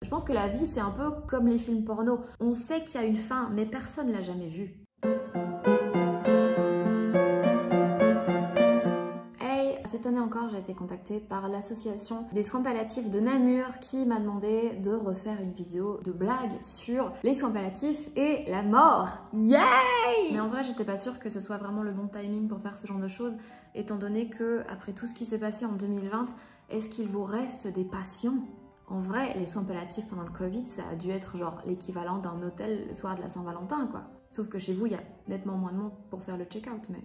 Je pense que la vie, c'est un peu comme les films porno. On sait qu'il y a une fin, mais personne l'a jamais vue. Hey, cette année encore, j'ai été contactée par l'association des soins palliatifs de Namur qui m'a demandé de refaire une vidéo de blague sur les soins palliatifs et la mort. Yay! Mais en vrai, j'étais pas sûre que ce soit vraiment le bon timing pour faire ce genre de choses, étant donné que, après tout ce qui s'est passé en 2020, est-ce qu'il vous reste des patients? En vrai, les soins palliatifs pendant le Covid, ça a dû être genre l'équivalent d'un hôtel le soir de la Saint-Valentin, quoi. Sauf que chez vous, il y a nettement moins de monde pour faire le check-out, mais...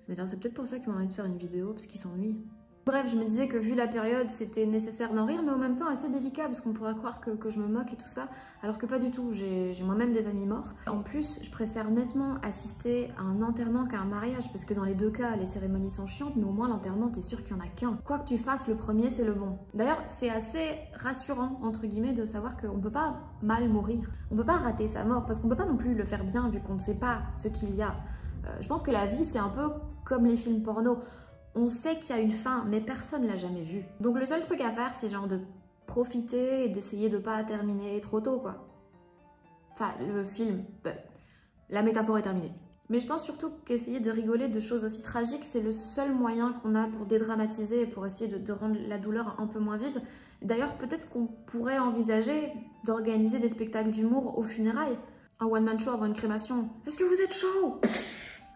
D'ailleurs, c'est peut-être pour ça qu'ils m'ont envie de faire une vidéo, parce qu'ils s'ennuient. Bref, je me disais que vu la période, c'était nécessaire d'en rire, mais en même temps assez délicat, parce qu'on pourrait croire que je me moque et tout ça, alors que pas du tout, j'ai moi-même des amis morts. En plus, je préfère nettement assister à un enterrement qu'à un mariage, parce que dans les deux cas, les cérémonies sont chiantes, mais au moins l'enterrement, t'es sûr qu'il y en a qu'un. Quoi que tu fasses, le premier, c'est le bon. D'ailleurs, c'est assez rassurant, entre guillemets, de savoir qu'on peut pas mal mourir. On peut pas rater sa mort, parce qu'on peut pas non plus le faire bien, vu qu'on ne sait pas ce qu'il y a. Je pense que la vie, c'est un peu comme les films porno. On sait qu'il y a une fin, mais personne l'a jamais vue. Donc le seul truc à faire, c'est genre de profiter et d'essayer de pas terminer trop tôt, quoi. Enfin, le film, la métaphore est terminée. Mais je pense surtout qu'essayer de rigoler de choses aussi tragiques, c'est le seul moyen qu'on a pour dédramatiser et pour essayer de rendre la douleur un peu moins vive. D'ailleurs, peut-être qu'on pourrait envisager d'organiser des spectacles d'humour aux funérailles. Un one-man show avant une crémation. Est-ce que vous êtes chaud?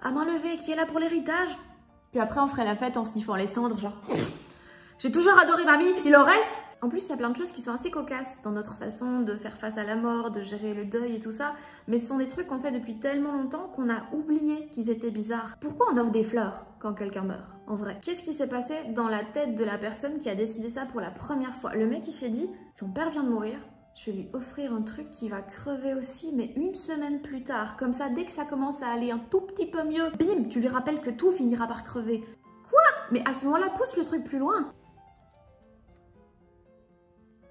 À main levée, qui est là pour l'héritage? Puis après, on ferait la fête en sniffant les cendres, genre... J'ai toujours adoré mamie, il en reste? En plus, il y a plein de choses qui sont assez cocasses dans notre façon de faire face à la mort, de gérer le deuil et tout ça. Mais ce sont des trucs qu'on fait depuis tellement longtemps qu'on a oublié qu'ils étaient bizarres. Pourquoi on offre des fleurs quand quelqu'un meurt, en vrai? Qu'est-ce qui s'est passé dans la tête de la personne qui a décidé ça pour la première fois? Le mec, il s'est dit, son père vient de mourir, je vais lui offrir un truc qui va crever aussi, mais une semaine plus tard. Comme ça, dès que ça commence à aller un tout petit peu mieux, bim, tu lui rappelles que tout finira par crever. Quoi? Mais à ce moment-là, pousse le truc plus loin.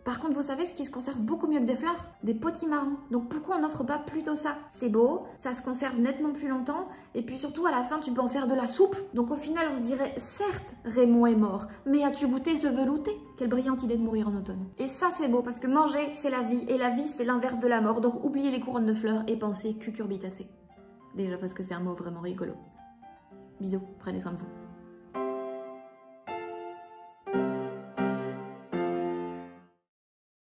Par contre, vous savez ce qui se conserve beaucoup mieux que des fleurs? Des potimarrons. Donc pourquoi on n'offre pas plutôt ça? C'est beau, ça se conserve nettement plus longtemps, et puis surtout à la fin tu peux en faire de la soupe. Donc au final on se dirait, certes Raymond est mort, mais as-tu goûté ce velouté? Quelle brillante idée de mourir en automne. Et ça c'est beau, parce que manger c'est la vie, et la vie c'est l'inverse de la mort, donc oubliez les couronnes de fleurs et pensez cucurbitacées. Déjà parce que c'est un mot vraiment rigolo. Bisous, prenez soin de vous.